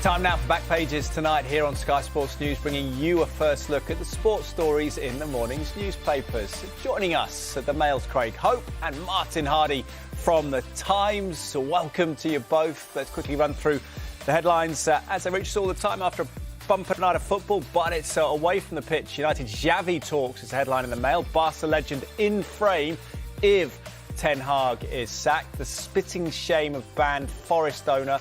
Time now for Back Pages tonight here on Sky Sports News, bringing you a first look at the sports stories in the morning's newspapers. Joining us at the Mail's Craig Hope and Martin Hardy from the Times. So welcome to you both. Let's quickly run through the headlines as they reach us all the time after a bumper night of football, but it's away from the pitch. United Xavi talks is the headline in the Mail. Barca legend in frame if Ten Hag is sacked. The spitting shame of banned Forest owner.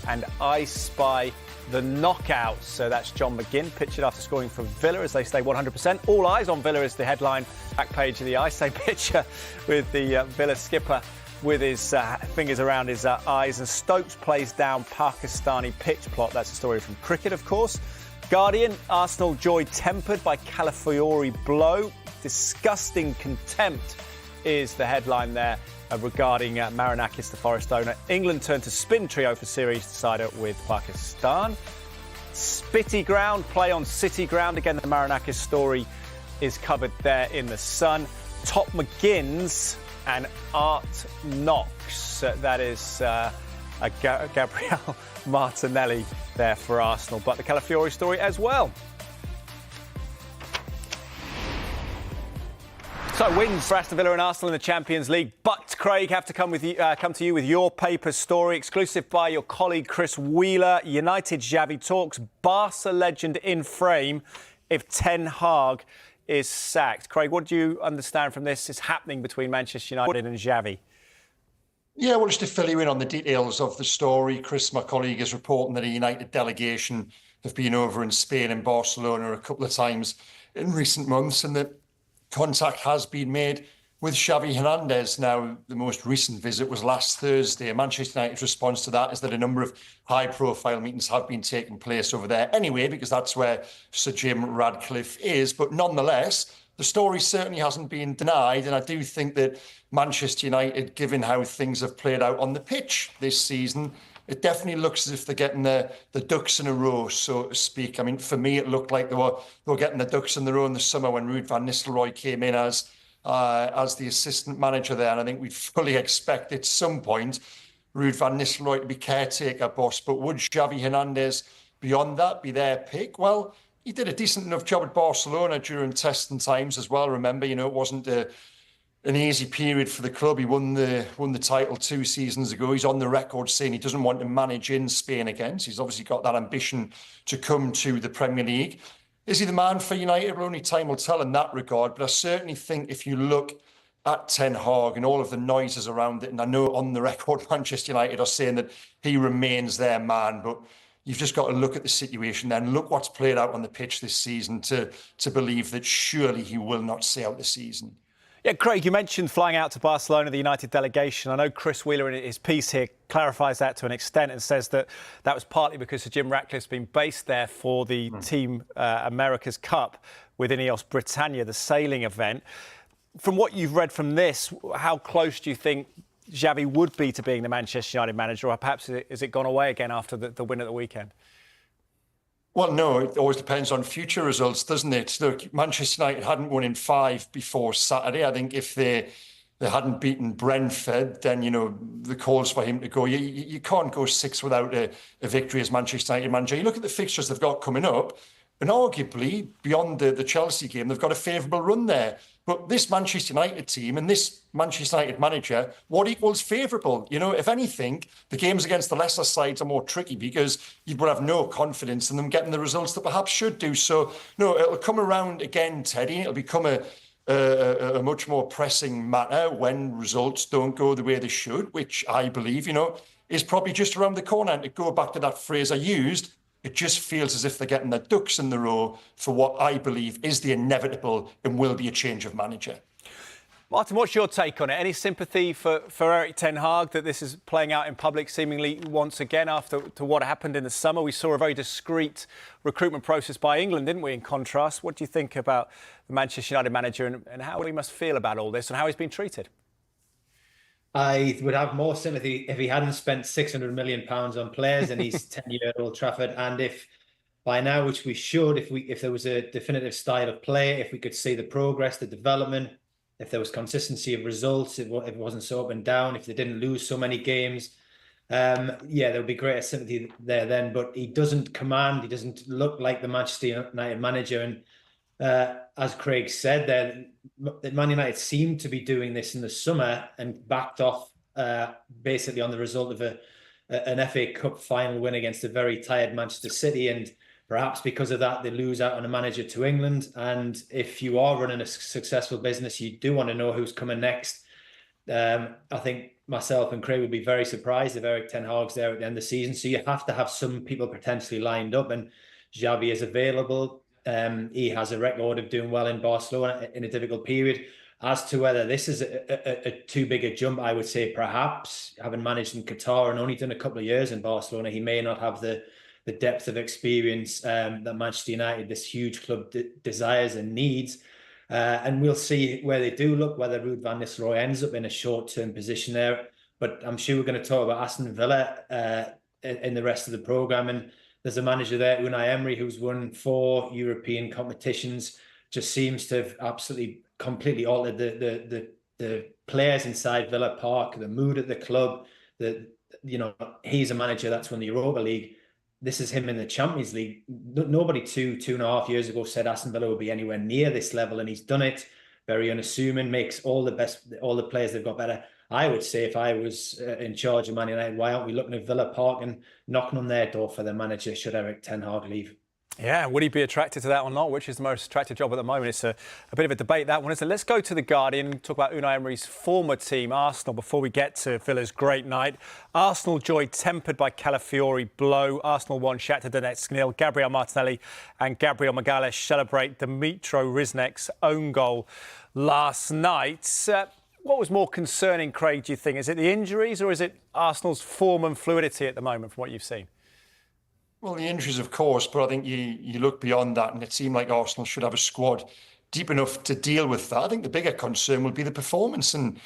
And I spy the knockouts. So that's John McGinn, pictured after scoring for Villa as they stay 100%. All eyes on Villa is the headline, back page of the I Say picture with the Villa skipper with his fingers around his eyes. And Stokes plays down Pakistani pitch plot. That's a story from cricket, of course. Guardian, Arsenal joy tempered by Calafiori blow. Disgusting contempt is the headline there. Regarding Marinakis, the Forest owner. England turned to spin trio for series decider with Pakistan. Spitty ground, play on city ground. Again, the Marinakis story is covered there in the Sun. Top McGinns and Art Knox. That is Gabriel Martinelli there for Arsenal. But the Calafiori story as well. So wins for Aston Villa and Arsenal in the Champions League, but Craig, have to come to you with your paper story, exclusive by your colleague Chris Wheeler. United Xavi talks, Barca legend in frame if Ten Hag is sacked. Craig, what do you understand from this is happening between Manchester United and Xavi? Yeah, well, just to fill you in on the details of the story, Chris, my colleague, is reporting that a United delegation have been over in Spain and Barcelona a couple of times in recent months, and that contact has been made with Xavi Hernandez. Now, the most recent visit was last Thursday. Manchester United's response to that is that a number of high-profile meetings have been taking place over there anyway, because that's where Sir Jim Radcliffe is. But nonetheless, the story certainly hasn't been denied, and I do think that Manchester United, given how things have played out on the pitch this season, it definitely looks as if they're getting the ducks in a row, so to speak. I mean, for me, it looked like they were getting the ducks in a row in the summer when Ruud van Nistelrooy came in as the assistant manager there. And I think we'd fully expect at some point Ruud van Nistelrooy to be caretaker boss. But would Xavi Hernandez, beyond that, be their pick? Well, he did a decent enough job at Barcelona during testing times as well. Remember, it wasn't an easy period for the club. He won the title 2 seasons ago. He's on the record saying he doesn't want to manage in Spain again. So he's obviously got that ambition to come to the Premier League. Is he the man for United? Well, only time will tell in that regard. But I certainly think if you look at Ten Hag and all of the noises around it, and I know on the record Manchester United are saying that he remains their man, but you've just got to look at the situation then. Look what's played out on the pitch this season to believe that surely he will not see out the season. Yeah, Craig, you mentioned flying out to Barcelona, the United delegation. I know Chris Wheeler in his piece here clarifies that to an extent and says that that was partly because Sir Jim Ratcliffe's been based there for the Team America's Cup with Ineos Britannia, the sailing event. From what you've read from this, how close do you think Xavi would be to being the Manchester United manager, or perhaps has it gone away again after the win at the weekend? Well, no, it always depends on future results, doesn't it? Look, Manchester United hadn't won in 5 before Saturday. I think if they hadn't beaten Brentford, then, the calls for him to go. You can't go 6 without a victory as Manchester United manager. You look at the fixtures they've got coming up, and arguably, beyond the Chelsea game, they've got a favourable run there. But this Manchester United team and this Manchester United manager, what equals favourable? If anything, the games against the lesser sides are more tricky because you would have no confidence in them getting the results that perhaps should do. So, no, it'll come around again, Teddy. It'll become a much more pressing matter when results don't go the way they should, which I believe, is probably just around the corner. And to go back to that phrase I used, it just feels as if they're getting their ducks in the row for what I believe is the inevitable and will be a change of manager. Martin, what's your take on it? Any sympathy for Erik Ten Hag that this is playing out in public seemingly once again after what happened in the summer? We saw a very discreet recruitment process by England, didn't we, in contrast? What do you think about the Manchester United manager and how he must feel about all this and how he's been treated? I would have more sympathy if he hadn't spent £600 million on players in his tenure at Old Trafford, and if by now, which we should, if there was a definitive style of play, if we could see the progress, the development, if there was consistency of results, if it wasn't so up and down, if they didn't lose so many games, Yeah, there'll be greater sympathy there then, but he doesn't command, he doesn't look like the Manchester United manager. And as Craig said there, Man United seemed to be doing this in the summer and backed off basically on the result of an FA Cup final win against a very tired Manchester City. And perhaps because of that, they lose out on a manager to England. And if you are running a successful business, you do want to know who's coming next. I think myself and Craig would be very surprised if Erik Ten Hag's there at the end of the season. So you have to have some people potentially lined up, and Xavi is available. He has a record of doing well in Barcelona in a difficult period. As to whether this is a too big a jump, I would say perhaps, having managed in Qatar and only done a couple of years in Barcelona, he may not have the depth of experience that Manchester United, this huge club, desires and needs. And we'll see where they do look, whether Ruud van Nistelrooy ends up in a short-term position there. But I'm sure we're going to talk about Aston Villa in the rest of the programme. And there's a manager there, Unai Emery, who's won 4 European competitions, just seems to have absolutely completely altered the players inside Villa Park, the mood at the club. He's a manager that's won the Europa League. This is him in the Champions League. Nobody 2.5 years ago said Aston Villa would be anywhere near this level, and he's done it. Very unassuming, makes all the players they've got better. I would say if I was in charge of Man United, why aren't we looking at Villa Park and knocking on their door for their manager should Erik Ten Hag leave? Yeah, would he be attracted to that or not? Which is the most attractive job at the moment? It's a bit of a debate, that one, isn't it? Let's go to The Guardian, talk about Unai Emery's former team, Arsenal, before we get to Villa's great night. Arsenal joy tempered by Calafiori blow. Arsenal won, Shakhtar Donetsk 0. Gabriel Martinelli and Gabriel Magalhaes celebrate Dimitro Riznek's own goal last night. What was more concerning, Craig, do you think? Is it the injuries or is it Arsenal's form and fluidity at the moment from what you've seen? Well, the injuries, of course, but I think you look beyond that and it seemed like Arsenal should have a squad deep enough to deal with that. I think the bigger concern will be the performance in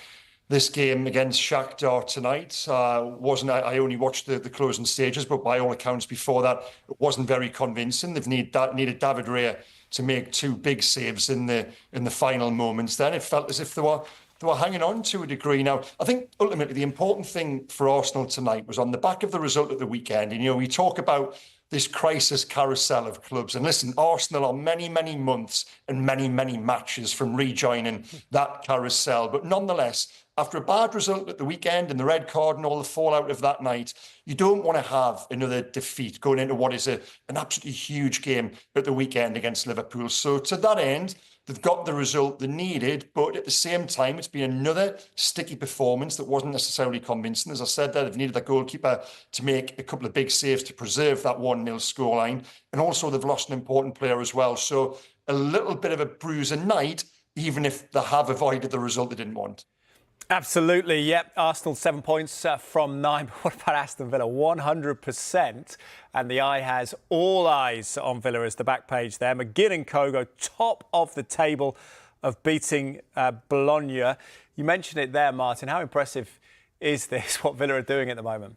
this game against Shakhtar tonight. I only watched the closing stages, but by all accounts before that, it wasn't very convincing. They've needed David Raya to make 2 big saves in the final moments. Then it felt as if they were hanging on to a degree. Now, I think ultimately the important thing for Arsenal tonight was on the back of the result of the weekend. And, we talk about this crisis carousel of clubs. And listen, Arsenal are many, many months and many, many matches from rejoining that carousel. But nonetheless, after a bad result at the weekend and the red card and all the fallout of that night, you don't want to have another defeat going into what is an absolutely huge game at the weekend against Liverpool. So to that end, they've got the result they needed, but at the same time, it's been another sticky performance that wasn't necessarily convincing. As I said there, they've needed a goalkeeper to make a couple of big saves to preserve that 1-0 scoreline. And also they've lost an important player as well. So a little bit of a bruising night, even if they have avoided the result they didn't want. Absolutely, yep. Arsenal 7 points from 9. But what about Aston Villa? 100%. And the eye has all eyes on Villa as the back page there. McGinn and Co go top of the table of beating Bologna. You mentioned it there, Martin. How impressive is this, what Villa are doing at the moment?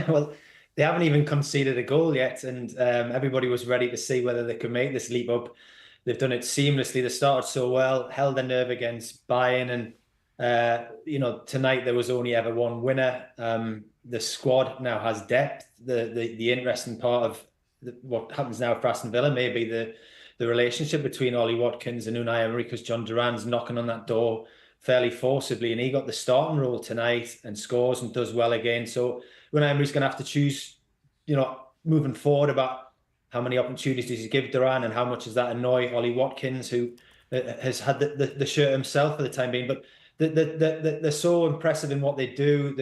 Well, they haven't even conceded a goal yet. And everybody was ready to see whether they could make this leap up. They've done it seamlessly. They started so well, held their nerve against Bayern. And, tonight there was only ever one winner. The squad now has depth. The interesting part of what happens now for Aston Villa may be the relationship between Ollie Watkins and Unai Emery, because John Duran's knocking on that door fairly forcibly. And he got the starting role tonight and scores and does well again. So Unai Emery's going to have to choose, moving forward about how many opportunities does he give Duran and how much does that annoy Ollie Watkins, who has had the shirt himself for the time being. But they're so impressive in what they do.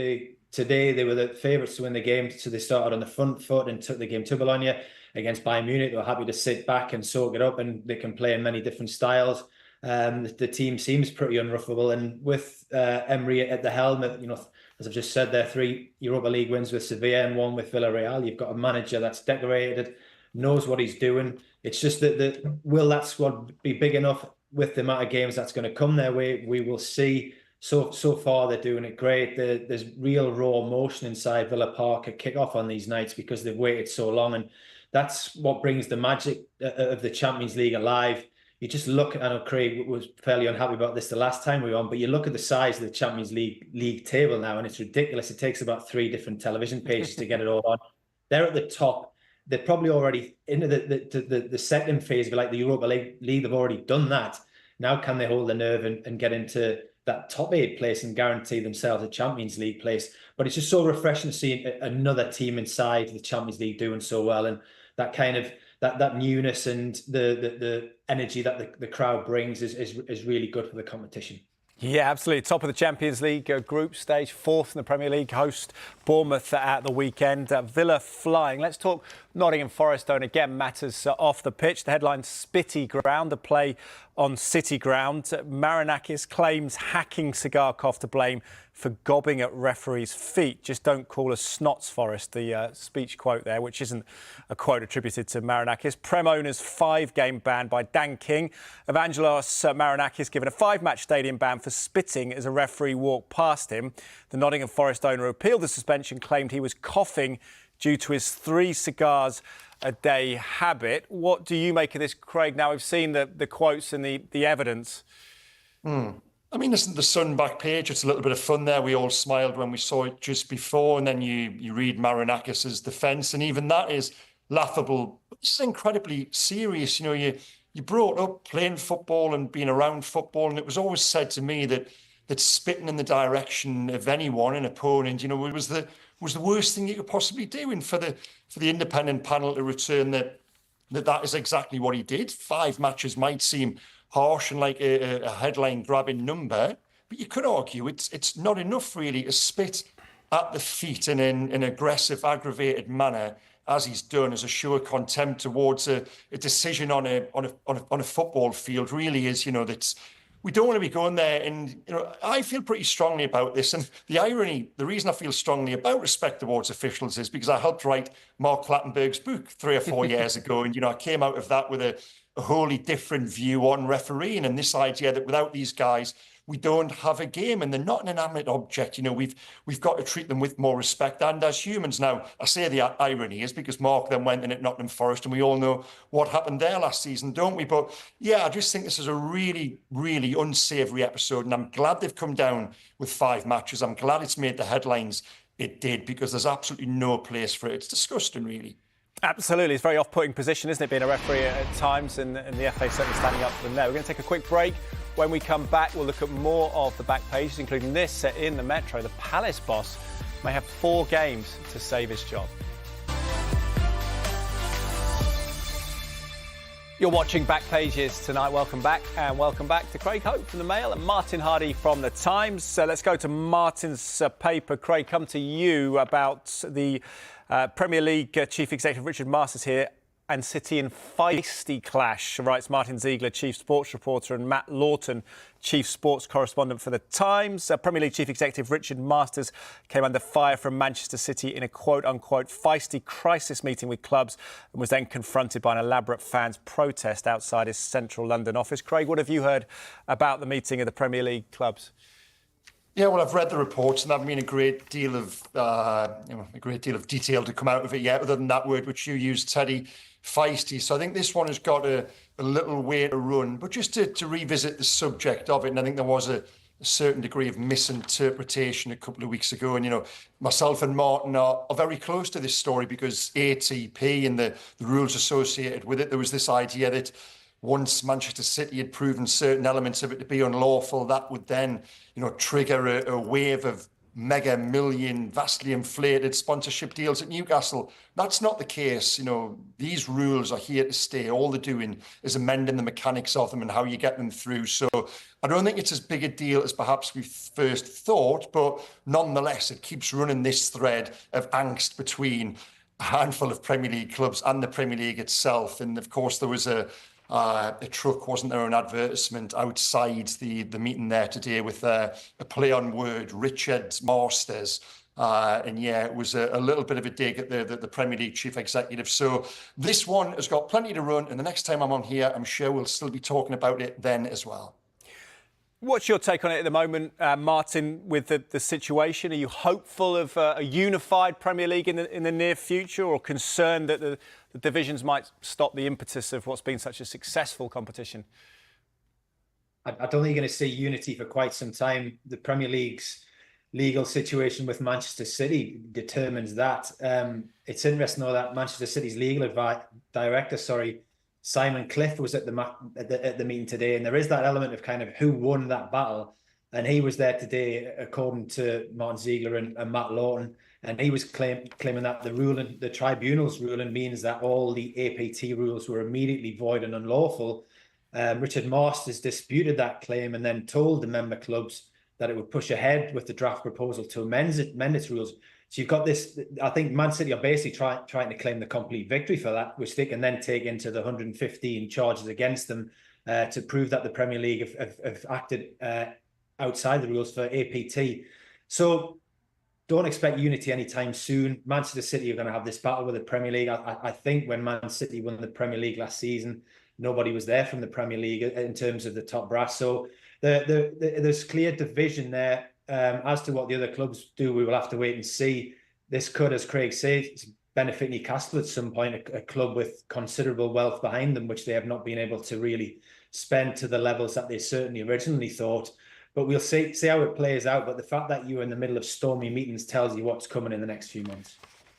Today they were the favourites to win the game, so they started on the front foot and took the game to Bologna. Against Bayern Munich, they were happy to sit back and soak it up, and they can play in many different styles. The team seems pretty unruffable, and with Emery at the helm, as I've just said, there 3 Europa League wins with Sevilla and 1 with Villarreal. You've got a manager that's decorated, knows what he's doing. It's just that will that squad be big enough with the amount of games that's going to come their way? We will see. So far, they're doing it great. There's real raw emotion inside Villa Park at kick-off on these nights because they've waited so long. And that's what brings the magic of the Champions League alive. you just look, I know Craig was fairly unhappy about this the last time we were on, but you look at the size of the Champions League table now, and it's ridiculous. It takes about 3 different television pages to get it all on. They're at the top. They're probably already into the second phase of like the Europa League. They've already done that. Now can they hold the nerve and get into that top 8 place and guarantee themselves a Champions League place? But it's just so refreshing to see another team inside the Champions League doing so well, and that kind of that newness and the energy that the crowd brings is really good for the competition. Yeah, absolutely. Top of the Champions League group stage, 4th in the Premier League, host Bournemouth at the weekend. Villa flying. Let's talk Nottingham Forest, though, and again, matters off the pitch. The headline, Spitty Ground, the play on City Ground. Marinakis claims hacking Sigarkov to blame for gobbing at referee's feet. Just don't call us snots, Forest, the speech quote there, which isn't a quote attributed to Marinakis. Prem owner's 5-game ban by Dan King. Evangelos Marinakis given a 5-match stadium ban for spitting as a referee walked past him. The Nottingham Forest owner appealed the suspension, claimed he was coughing due to his 3 cigars a day habit. What do you make of this, Craig? Now we've seen the quotes and the evidence. I mean, listen, the Sun back page, it's a little bit of fun there. We all smiled when we saw it just before, and then you read Marinakis' defence, and even that is laughable. It's incredibly serious. You know, you brought up playing football and being around football, and it was always said to me that spitting in the direction of anyone, an opponent, you know, was the worst thing you could possibly do. And for the independent panel to return that is exactly what he did. 5 matches might seem harsh and like a headline grabbing number, but you could argue it's not enough really to spit at the feet in an aggressive, aggravated manner, as he's done, as a show of contempt towards a decision on a football field. Really is, you know, that's, we don't want to be going there. And, you know, I feel pretty strongly about this. And the irony, the reason I feel strongly about respect towards officials is because I helped write Mark Clattenburg's book 3 or 4 years ago. And, you know, I came out of that with a wholly different view on refereeing and this idea that without these guys, we don't have a game, and they're not an inanimate object. You know, we've got to treat them with more respect and as humans. Now, I say the irony is because Mark then went in at Nottingham Forest, and we all know what happened there last season, don't we? But yeah, I just think this is a really, really unsavoury episode, and I'm glad they've come down with 5 matches. I'm glad it's made the headlines it did, because there's absolutely no place for it. It's disgusting, really. Absolutely. It's a very off-putting position, isn't it, being a referee at times, and the FA certainly standing up for them there. We're going to take a quick break. When we come back, we'll look at more of the back pages, including this in the Metro. The Palace boss may have 4 games to save his job. You're watching Back Pages tonight. Welcome back, and welcome back to Craig Hope from the Mail and Martin Hardy from the Times. So let's go to Martin's paper. Craig, come to you about the Premier League Chief Executive Richard Masters here, and City in feisty clash, writes Martin Ziegler, Chief Sports Reporter, and Matt Lawton, Chief Sports Correspondent for The Times. Premier League Chief Executive Richard Masters came under fire from Manchester City in a quote-unquote feisty crisis meeting with clubs, and was then confronted by an elaborate fans' protest outside his central London office. Craig, what have you heard about the meeting of the Premier League clubs? Yeah, well, I've read the reports, and there's been a great deal of detail to come out of it yet, other than that word which you used, Teddy, feisty. So I think this one has got a little way to run. But just to revisit the subject of it, and I think there was a certain degree of misinterpretation a couple of weeks ago. And, you know, myself and Martin are very close to this story because ATP and the rules associated with it, there was this idea that once Manchester City had proven certain elements of it to be unlawful, that would then, you know, trigger a wave of mega million, vastly inflated sponsorship deals at Newcastle. That's not the case. You know, these rules are here to stay. All they're doing is amending the mechanics of them and how you get them through. So I don't think it's as big a deal as perhaps we first thought, but nonetheless, it keeps running this thread of angst between a handful of Premier League clubs and the Premier League itself. And of course, there was a truck, wasn't there, an advertisement outside the meeting there today with a play on word, Richard Masters. And yeah, it was a little bit of a dig at the Premier League chief executive. So this one has got plenty to run. And the next time I'm on here, I'm sure we'll still be talking about it then as well. What's your take on it at the moment, Martin, with the situation? Are you hopeful of a unified Premier League in the near future, or concerned that the divisions might stop the impetus of what's been such a successful competition? I don't think you're going to see unity for quite some time. The Premier League's legal situation with Manchester City determines that. It's interesting, though, that Manchester City's legal director, Simon Cliff, was at the meeting today, and there is that element of kind of who won that battle. And he was there today, according to Martin Ziegler and Matt Lawton, and he was claiming that the tribunal's ruling means that all the APT rules were immediately void and unlawful. Richard Masters disputed that claim and then told the member clubs that it would push ahead with the draft proposal to amend its rules. So you've got this. I think Man City are basically trying to claim the complete victory for that, which they can then take into the 115 charges against them to prove that the Premier League have acted outside the rules for APT. So don't expect unity anytime soon. Manchester City are going to have this battle with the Premier League. I think when Man City won the Premier League last season, nobody was there from the Premier League in terms of the top brass. So there's clear division there. As to what the other clubs do, we will have to wait and see. This could, as Craig said, benefit Newcastle at some point, a club with considerable wealth behind them, which they have not been able to really spend to the levels that they certainly originally thought. But we'll see how it plays out. But the fact that you're in the middle of stormy meetings tells you what's coming in the next few months.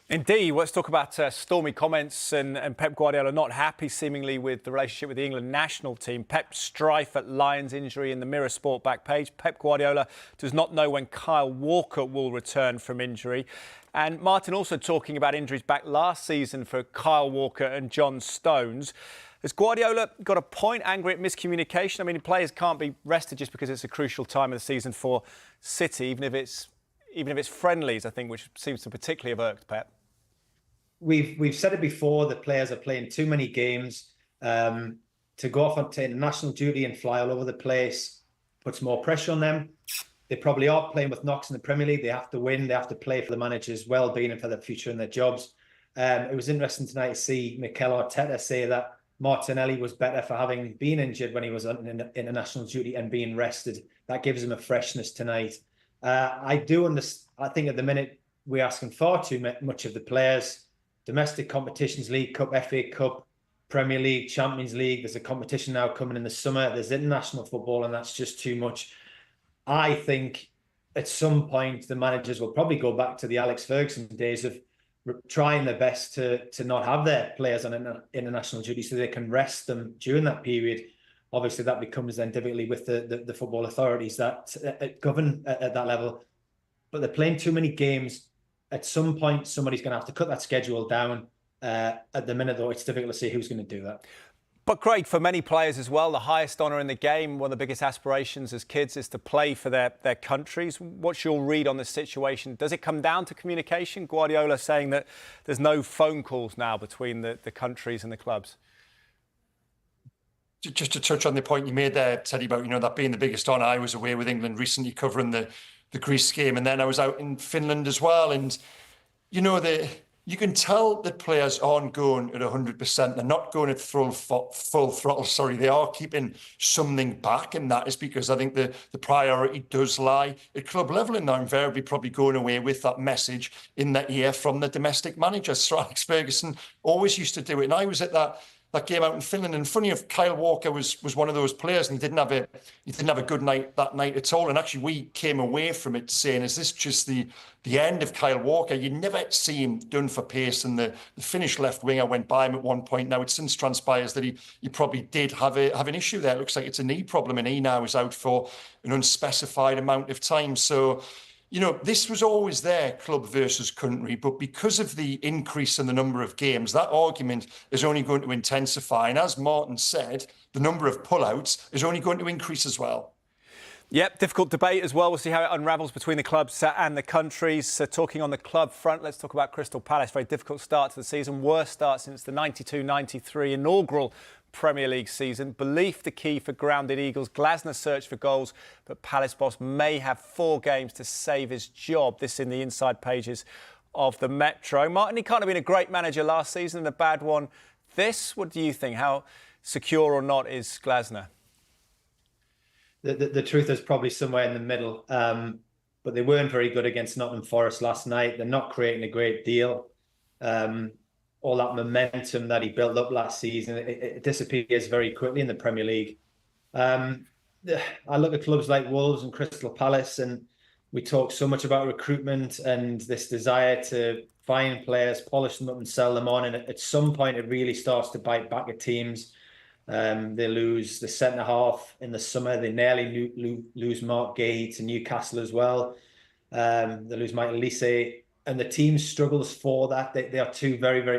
Indeed. Let's talk about stormy comments and Pep Guardiola not happy seemingly with the relationship with the England national team. Pep's strife at Lions injury in the Mirror Sport back page. Pep Guardiola does not know when Kyle Walker will return from injury. And Martin also talking about injuries back last season for Kyle Walker and John Stones. Has Guardiola got a point, angry at miscommunication? I mean, players can't be rested just because it's a crucial time of the season for City, even if it's friendlies, I think, which seems to particularly have irked Pep. We've said it before, that players are playing too many games. To go off onto international duty and fly all over the place puts more pressure on them. They probably are playing with knocks in the Premier League. They have to win. They have to play for the manager's well-being and for their future and their jobs. It was interesting tonight to see Mikel Arteta say that Martinelli was better for having been injured when he was on international duty and being rested. That gives him a freshness tonight. I do understand. I think at the minute we're asking far too much of the players. Domestic competitions, League Cup, FA Cup, Premier League, Champions League. There's a competition now coming in the summer. There's international football, and that's just too much. I think at some point the managers will probably go back to the Alex Ferguson days of trying their best to not have their players on international duty so they can rest them during that period. Obviously, that becomes then difficulty with the football authorities that govern at that level. But they're playing too many games. At some point, somebody's going to have to cut that schedule down. At the minute, though, it's difficult to see who's going to do that. But Craig, for many players as well, the highest honour in the game, one of the biggest aspirations as kids is to play for their countries. What's your read on this situation? Does it come down to communication? Guardiola saying that there's no phone calls now between the countries and the clubs. Just to touch on the point you made there, Teddy, about that being the biggest honour. I was away with England recently covering the Greece game, and then I was out in Finland as well. And you can tell that players aren't going at 100%. They're not going at full throttle. Sorry, they are keeping something back, and that is because I think the priority does lie at club level, and they're invariably probably going away with that message in their ear from the domestic manager. Sir Alex Ferguson always used to do it, and I was at that game out in Finland, and funny enough, Kyle Walker was one of those players, and he didn't have a good night that night at all. And actually, we came away from it saying, "Is this just the end of Kyle Walker?" You never see him done for pace, and the Finnish left winger went by him at one point. Now it since transpires that he probably did have an issue there. It looks like it's a knee problem, and he now is out for an unspecified amount of time. So, this was always there, club versus country, but because of the increase in the number of games, that argument is only going to intensify. And as Martin said, the number of pullouts is only going to increase as well. Yep, difficult debate as well. We'll see how it unravels between the clubs and the countries. Talking on the club front, let's talk about Crystal Palace. Very difficult start to the season. Worst start since the 92-93 inaugural Premier League season. Belief the key for grounded Eagles. Glasner searched for goals, but Palace boss may have 4 games to save his job. This in the inside pages of the Metro. Martin, he can't have been a great manager last season and a bad one this. What do you think? How secure or not is Glasner? the truth is probably somewhere in the middle. But they weren't very good against Nottingham Forest last night. They're not creating a great deal. All that momentum that he built up last season, it disappears very quickly in the Premier League. I look at clubs like Wolves and Crystal Palace, and we talk so much about recruitment and this desire to find players, polish them up and sell them on. And at some point, it really starts to bite back at teams. They lose the centre-half in the summer. They nearly lose Mark Gay to Newcastle as well. They lose Michael Olise. And the team struggles for that. They are two very, very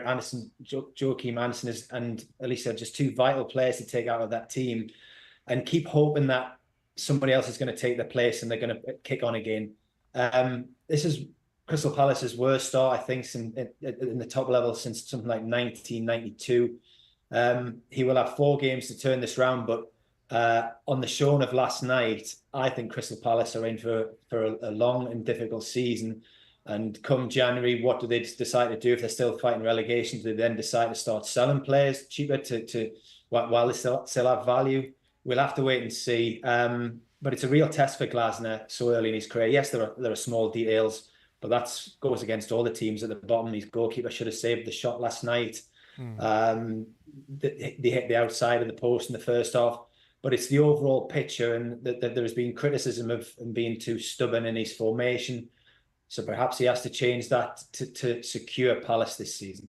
Joachim Andersen and Olise are just two vital players to take out of that team, and keep hoping that somebody else is going to take their place and they're going to kick on again. This is Crystal Palace's worst start, I think, in the top level since something like 1992. He will have 4 games to turn this round, but on the showing of last night, I think Crystal Palace are in for a long and difficult season. And come January, what do they decide to do if they're still fighting relegation? Do they then decide to start selling players cheaper while they still have value? We'll have to wait and see. But it's a real test for Glasner so early in his career. Yes, there are small details, but that goes against all the teams at the bottom. His goalkeeper should have saved the shot last night. They hit the outside of the post in the first half. But it's the overall picture, and that there has been criticism of him being too stubborn in his formation. So perhaps he has to change that to secure Palace this season.